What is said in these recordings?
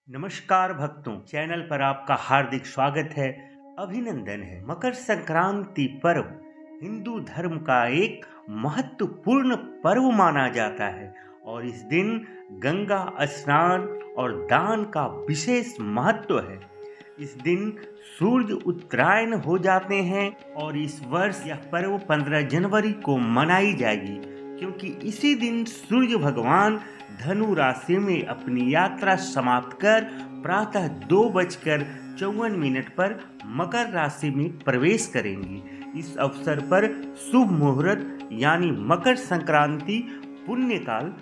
नमस्कार भक्तों, चैनल पर आपका हार्दिक स्वागत है। अभिनंदन है। मकर संक्रांति पर्व हिंदू धर्म का एक महत्वपूर्ण पर्व माना जाता है और इस दिन गंगा स्नान और दान का विशेष महत्व है। इस दिन सूर्य उत्तरायण हो जाते हैं और इस वर्ष यह पर्व 15 जनवरी को मनाई जाएगी, क्योंकि इसी दिन सूर्य भगवान धनु राशि में अपनी यात्रा समाप्त कर प्रातः 2:54 पर मकर राशि में प्रवेश करेंगी। इस अवसर पर शुभ मुहूर्त यानी मकर संक्रांति पुण्यकाल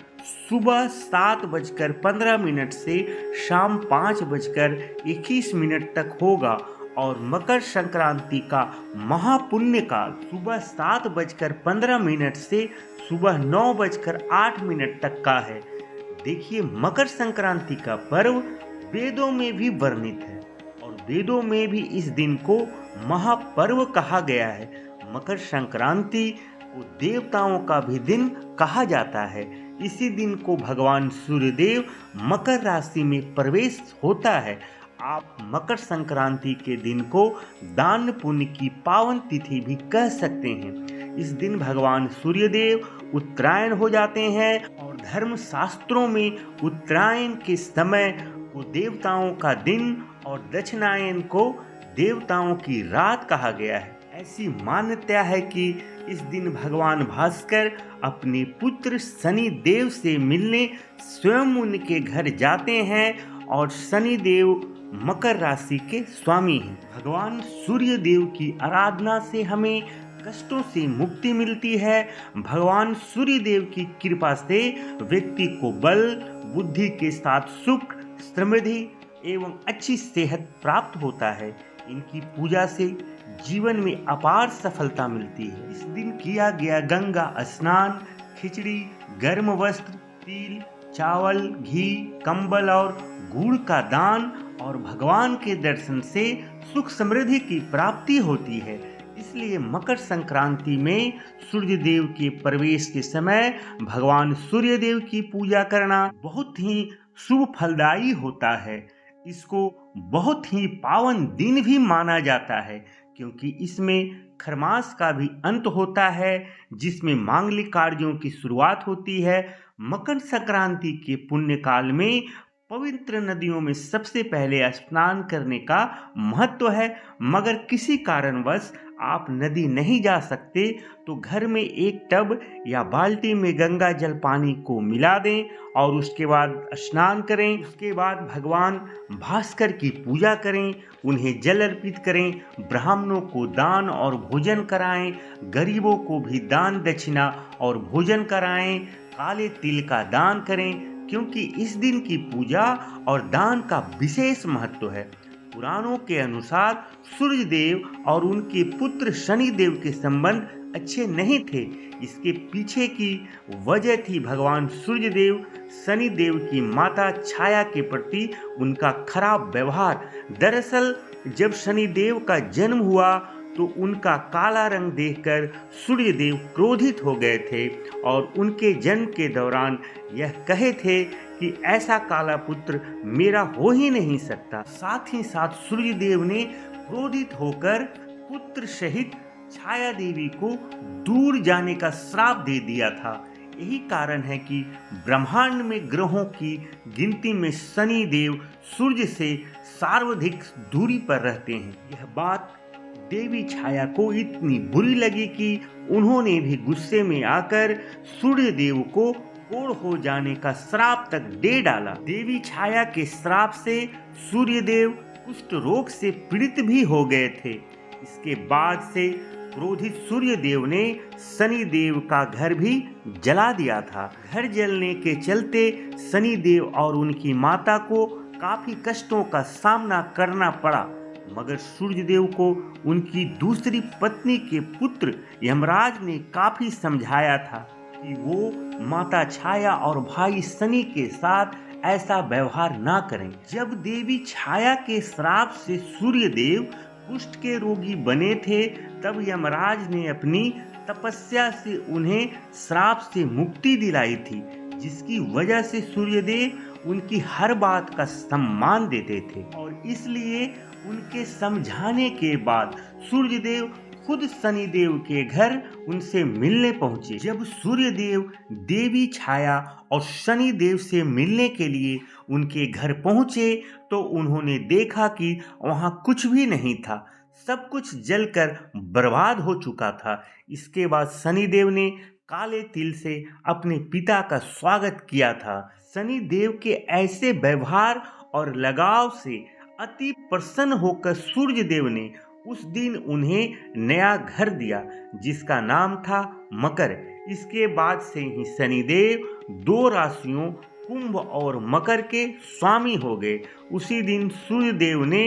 सुबह 7:15 से शाम 5:21 तक होगा और मकर संक्रांति का महापुण्यकाल सुबह 7:15 से सुबह 9:08 तक का है। देखिए, मकर संक्रांति का पर्व वेदों में भी वर्णित है और वेदों में भी इस दिन को महापर्व कहा गया है। मकर संक्रांति को देवताओं का भी दिन कहा जाता है। इसी दिन को भगवान सूर्यदेव मकर राशि में प्रवेश होता है। आप मकर संक्रांति के दिन को दान पुण्य की पावन तिथि भी कह सकते हैं। इस दिन भगवान सूर्यदेव उत्तरायण हो जाते हैं और धर्म शास्त्रों में उत्तरायण के समय को देवताओं का दिन और दक्षिणायन को देवताओं की रात कहा गया है। ऐसी मान्यता है कि इस दिन भगवान भास्कर अपने पुत्र शनि देव से मिलने स्वयं उनके घर जाते हैं और शनि देव मकर राशि के स्वामी हैं। भगवान सूर्य देव की आराधना से हमें कष्टों से मुक्ति मिलती है। भगवान सूर्य देव की कृपा से व्यक्ति को बल बुद्धि के साथ सुख समृद्धि एवं अच्छी सेहत प्राप्त होता है। इनकी पूजा से जीवन में अपार सफलता मिलती है। इस दिन किया गया गंगा स्नान, खिचड़ी, गर्म वस्त्र, तिल, चावल, घी, कंबल और गुड़ का दान और भगवान के दर्शन से सुख समृद्धि की प्राप्ति होती है। इसलिए मकर संक्रांति में सूर्य देव के प्रवेश के समय भगवान सूर्य देव की पूजा करना बहुत ही शुभ फलदायी होता है। इसको बहुत ही पावन दिन भी माना जाता है, क्योंकि इसमें खरमास का भी अंत होता है, जिसमें मांगलिक कार्यों की शुरुआत होती है। मकर संक्रांति के पुण्य काल में पवित्र नदियों में सबसे पहले स्नान करने का महत्व है। मगर किसी कारणवश आप नदी नहीं जा सकते तो घर में एक टब या बाल्टी में गंगा जल पानी को मिला दें और उसके बाद स्नान करें। उसके बाद भगवान भास्कर की पूजा करें, उन्हें जल अर्पित करें, ब्राह्मणों को दान और भोजन कराएं, गरीबों को भी दान दक्षिणा और भोजन कराएं, काले तिल का दान करें, क्योंकि इस दिन की पूजा और दान का विशेष महत्व है। पुराणों के अनुसार सूर्य देव और उनके पुत्र शनि देव के संबंध अच्छे नहीं थे। इसके पीछे की वजह थी भगवान सूर्य देव शनि देव की माता छाया के प्रति उनका खराब व्यवहार। दरअसल जब शनि देव का जन्म हुआ तो उनका काला रंग देखकर सूर्य देव क्रोधित हो गए थे और उनके जन्म के दौरान यह कहे थे कि ऐसा काला पुत्र मेरा हो ही नहीं सकता। साथ ही साथ सूर्य देव ने क्रोधित होकर पुत्र सहित छाया देवी को दूर जाने का श्राप दे दिया था। यही कारण है कि ब्रह्मांड में ग्रहों की गिनती में शनि देव सूर्य से सर्वाधिक दूरी पर रहते हैं। यह बात देवी छाया को इतनी बुरी लगी कि उन्होंने भी गुस्से में आकर सूर्य देव को कोढ़ हो जाने का श्राप तक दे डाला। देवी छाया के श्राप से सूर्य देव कुष्ठ रोग से पीड़ित भी हो गए थे। इसके बाद से क्रोधित सूर्य देव ने शनि देव का घर भी जला दिया था। घर जलने के चलते शनि देव और उनकी माता को काफी कष्टों का सामना करना पड़ा। मगर सूर्यदेव को उनकी दूसरी पत्नी के पुत्र यमराज ने काफी समझाया था कि वो माता छाया और भाई शनि के साथ ऐसा व्यवहार ना करें। जब देवी छाया के श्राप से सूर्यदेव कुष्ठ के रोगी बने थे, तब यमराज ने अपनी तपस्या से उन्हें श्राप से मुक्ति दिलाई थी, जिसकी वजह से सूर्यदेव उनकी हर बात का सम्मान देते थे और इसलिए उनके समझाने के बाद सूर्यदेव खुद शनिदेव के घर उनसे मिलने पहुंचे। जब सूर्यदेव देवी छाया और शनिदेव से मिलने के लिए उनके घर पहुंचे तो उन्होंने देखा कि वहां कुछ भी नहीं था, सब कुछ जलकर बर्बाद हो चुका था। इसके बाद शनिदेव ने काले तिल से अपने पिता का स्वागत किया था। शनिदेव के ऐसे व्यवहार और लगाव से अति प्रसन्न होकर सूर्यदेव ने उस दिन उन्हें नया घर दिया जिसका नाम था मकर। इसके बाद से ही शनिदेव 2 राशियों कुंभ और मकर के स्वामी हो गए। उसी दिन सूर्यदेव ने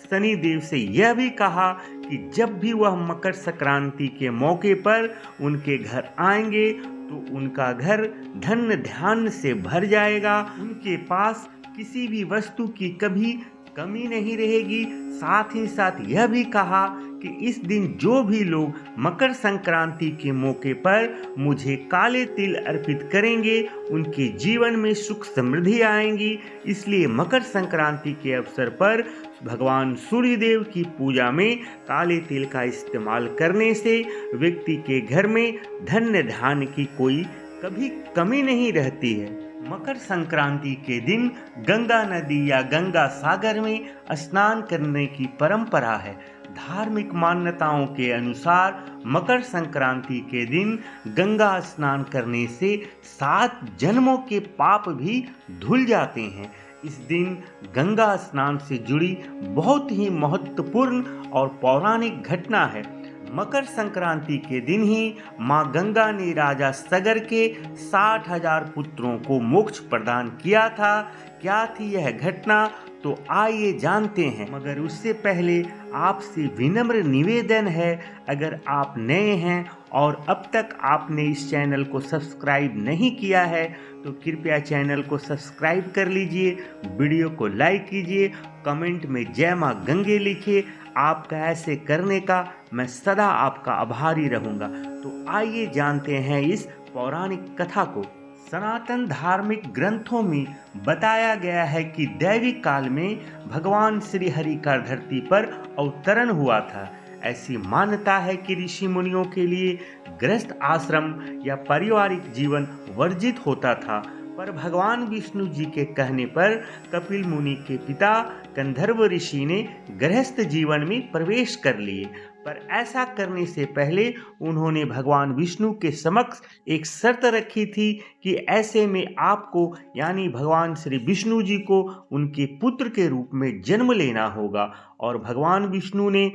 शनिदेव से यह भी कहा कि जब भी वह मकर संक्रांति के मौके पर उनके घर आएंगे तो उनका घर धन धान्य से भर जाएगा, उनके पास किसी भी वस्तु की कभी कमी नहीं रहेगी। साथ ही साथ यह भी कहा कि इस दिन जो भी लोग मकर संक्रांति के मौके पर मुझे काले तिल अर्पित करेंगे उनके जीवन में सुख समृद्धि आएंगी। इसलिए मकर संक्रांति के अवसर पर भगवान सूर्यदेव की पूजा में काले तिल का इस्तेमाल करने से व्यक्ति के घर में धन्य धान्य की कोई कभी कमी नहीं रहती है। मकर संक्रांति के दिन गंगा नदी या गंगा सागर में स्नान करने की परंपरा है। धार्मिक मान्यताओं के अनुसार मकर संक्रांति के दिन गंगा स्नान करने से 7 जन्मों के पाप भी धुल जाते हैं। इस दिन गंगा स्नान से जुड़ी बहुत ही महत्वपूर्ण और पौराणिक घटना है। मकर संक्रांति के दिन ही मां गंगा ने राजा सगर के 60,000 पुत्रों को मोक्ष प्रदान किया था। क्या थी यह घटना, तो आइए जानते हैं। मगर उससे पहले आपसे विनम्र निवेदन है, अगर आप नए हैं और अब तक आपने इस चैनल को सब्सक्राइब नहीं किया है तो कृपया चैनल को सब्सक्राइब कर लीजिए, वीडियो को लाइक कीजिए, कमेंट में जय मां गंगे लिखिए। आपका ऐसे करने का मैं सदा आपका आभारी रहूंगा। तो आइए जानते हैं इस पौराणिक कथा को। सनातन धार्मिक ग्रंथों में बताया गया है कि दैविक काल में भगवान श्री हरि का धरती पर अवतरण हुआ था। ऐसी मान्यता है कि ऋषि मुनियों के लिए गृहस्थ आश्रम या पारिवारिक जीवन वर्जित होता था, पर भगवान विष्णु जी के कहने पर कपिल मुनि के पिता गंधर्व ऋषि ने गृहस्थ जीवन में प्रवेश कर लिए। पर ऐसा करने से पहले उन्होंने भगवान विष्णु के समक्ष एक शर्त रखी थी कि ऐसे में आपको यानी भगवान श्री विष्णु जी को उनके पुत्र के रूप में जन्म लेना होगा। और भगवान विष्णु ने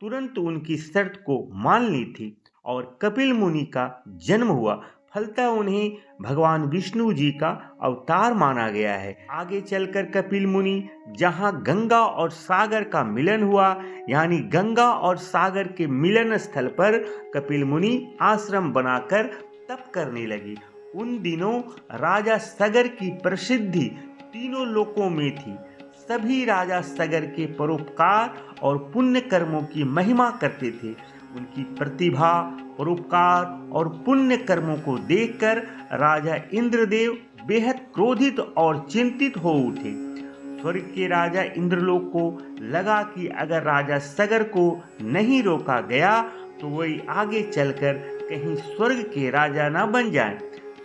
तुरंत उनकी शर्त को मान ली थी और कपिल मुनि का जन्म हुआ। फलतः उन्हें भगवान विष्णु जी का अवतार माना गया है। आगे चलकर कपिल मुनि जहां गंगा और सागर का मिलन हुआ यानी गंगा और सागर के मिलन स्थल पर कपिल मुनि आश्रम बनाकर तप करने लगे। उन दिनों राजा सगर की प्रसिद्धि तीनों लोकों में थी। सभी राजा सगर के परोपकार और पुण्य कर्मों की महिमा करते थे। उनकी प्रतिभा, परोपकार और पुण्य कर्मों को देखकर राजा इंद्रदेव बेहद क्रोधित और चिंतित हो उठे। स्वर्ग के राजा इंद्रलोक को लगा कि अगर राजा सगर को नहीं रोका गया तो वही आगे चलकर कहीं स्वर्ग के राजा न बन जाएं।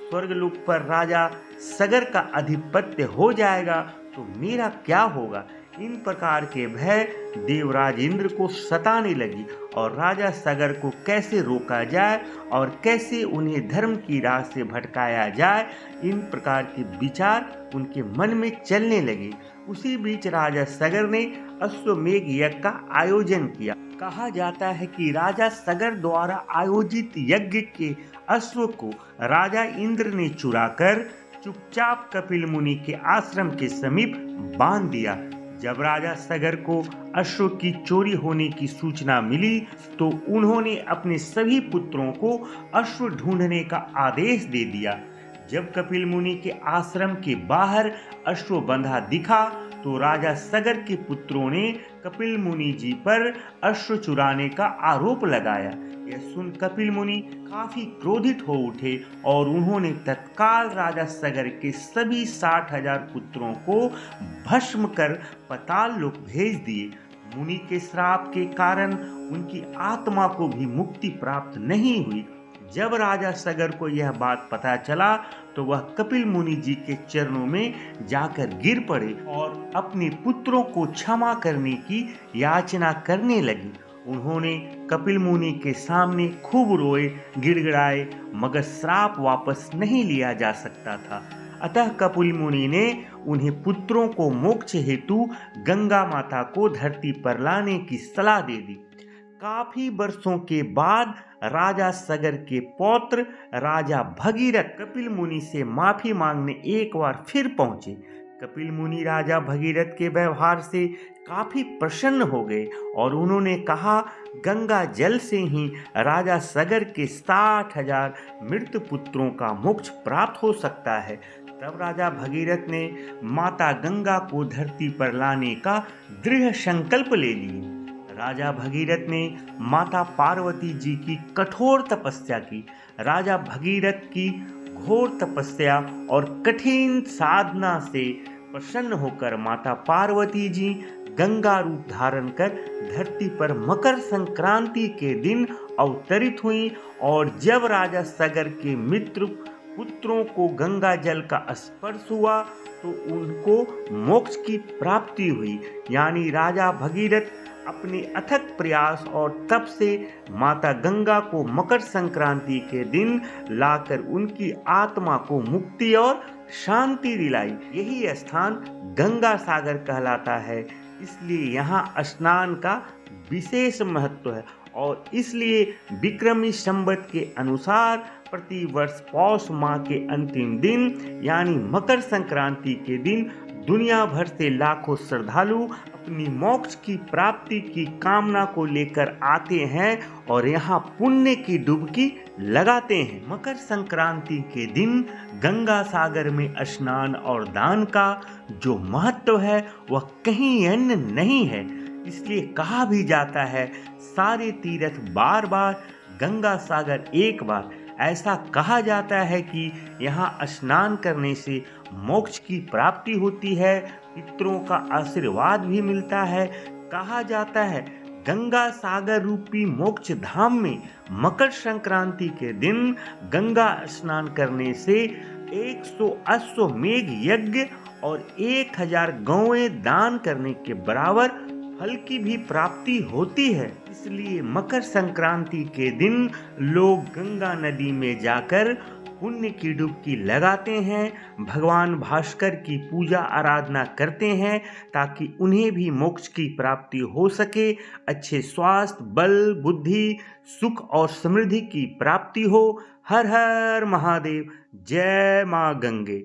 स्वर्गलोक पर राजा सगर का आधिपत्य हो जाएगा तो मेरा क्या होगा। इन प्रकार के भय देवराज इंद्र को सताने लगी और राजा सगर को कैसे रोका जाए और कैसे उन्हें धर्म की राह से भटकाया जाए, इन प्रकार के विचार उनके मन में चलने लगे। उसी बीच राजा सगर ने अश्वमेघ यज्ञ का आयोजन किया। कहा जाता है कि राजा सगर द्वारा आयोजित यज्ञ के अश्व को राजा इंद्र ने चुराकर चुपचाप कपिल मुनि के आश्रम के समीप बांध दिया। जब राजा सगर को अश्व की चोरी होने की सूचना मिली तो उन्होंने अपने सभी पुत्रों को अश्व ढूंढने का आदेश दे दिया। जब कपिल मुनि के आश्रम के बाहर अश्व बंधा दिखा तो राजा सगर के पुत्रों ने कपिल मुनि जी पर अश्व चुराने का आरोप लगाया। यह सुन कपिल मुनि काफी क्रोधित हो उठे और उन्होंने तत्काल राजा सगर के सभी 60,000 पुत्रों को भस्म कर पाताल लोक भेज दिए। मुनि के श्राप के कारण उनकी आत्मा को भी मुक्ति प्राप्त नहीं हुई। जब राजा सगर को यह बात पता चला तो वह कपिल मुनि जी के चरणों में जाकर गिर पड़े और अपने पुत्रों को क्षमा करने की याचना करने लगी। उन्होंने कपिल मुनि के सामने खूब रोए, गिड़गिड़ाए, मगर श्राप वापस नहीं लिया जा सकता था। अतः कपिल मुनि ने उन्हें पुत्रों को मोक्ष हेतु गंगा माता को धरती पर लाने की सलाह दे दी। काफी वर्षों के बाद राजा सगर के पौत्र राजा भगीरथ कपिल मुनि से माफी मांगने एक बार फिर पहुंचे। कपिल मुनि राजा भगीरथ के व्यवहार से काफी प्रसन्न हो गए और उन्होंने कहा, गंगा जल से ही राजा सगर के 60,000 मृत पुत्रों का मोक्ष प्राप्त हो सकता है। तब राजा भगीरथ ने माता गंगा को धरती पर लाने का दृढ़ संकल्प ले लिए। राजा भगीरथ ने माता पार्वती जी की कठोर तपस्या की। राजा भगीरथ की घोर तपस्या और कठिन साधना से प्रसन्न होकर माता पार्वती जी गंगा रूप धारण कर धरती पर मकर संक्रांति के दिन अवतरित हुई और जब राजा सगर के मित्र पुत्रों को गंगा जल का स्पर्श हुआ तो उनको मोक्ष की प्राप्ति हुई। यानी राजा भगीरथ अपने अथक प्रयास और तप से माता गंगा को मकर संक्रांति के दिन लाकर उनकी आत्मा को मुक्ति और शांति दिलाई। यही स्थान गंगा सागर कहलाता है, इसलिए यहाँ स्नान का विशेष महत्व है और इसलिए विक्रमी संवत के अनुसार प्रति वर्ष पौष माह के अंतिम दिन यानी मकर संक्रांति के दिन दुनिया भर से लाखों श्रद्धालु अपनी मोक्ष की प्राप्ति की कामना को लेकर आते हैं और यहाँ पुण्य की डुबकी लगाते हैं। मकर संक्रांति के दिन गंगा सागर में स्नान और दान का जो महत्व है वह कहीं अन्य नहीं है। इसलिए कहा भी जाता है, सारे तीर्थ बार बार, गंगा सागर एक बार। ऐसा कहा जाता है कि यहाँ स्नान करने से मोक्ष की प्राप्ति होती है, पितरों का आशीर्वाद भी मिलता है। कहा जाता है गंगा सागर रूपी मोक्ष धाम में मकर संक्रांति के दिन गंगा स्नान करने से 100 अश्वमेघ यज्ञ और 1000 गौएं दान करने के बराबर फल की भी प्राप्ति होती है। इसलिए मकर संक्रांति के दिन लोग गंगा नदी में जाकर पुण्य की डुबकी लगाते हैं, भगवान भास्कर की पूजा आराधना करते हैं ताकि उन्हें भी मोक्ष की प्राप्ति हो सके, अच्छे स्वास्थ्य, बल, बुद्धि, सुख और समृद्धि की प्राप्ति हो। हर हर महादेव। जय मां गंगे।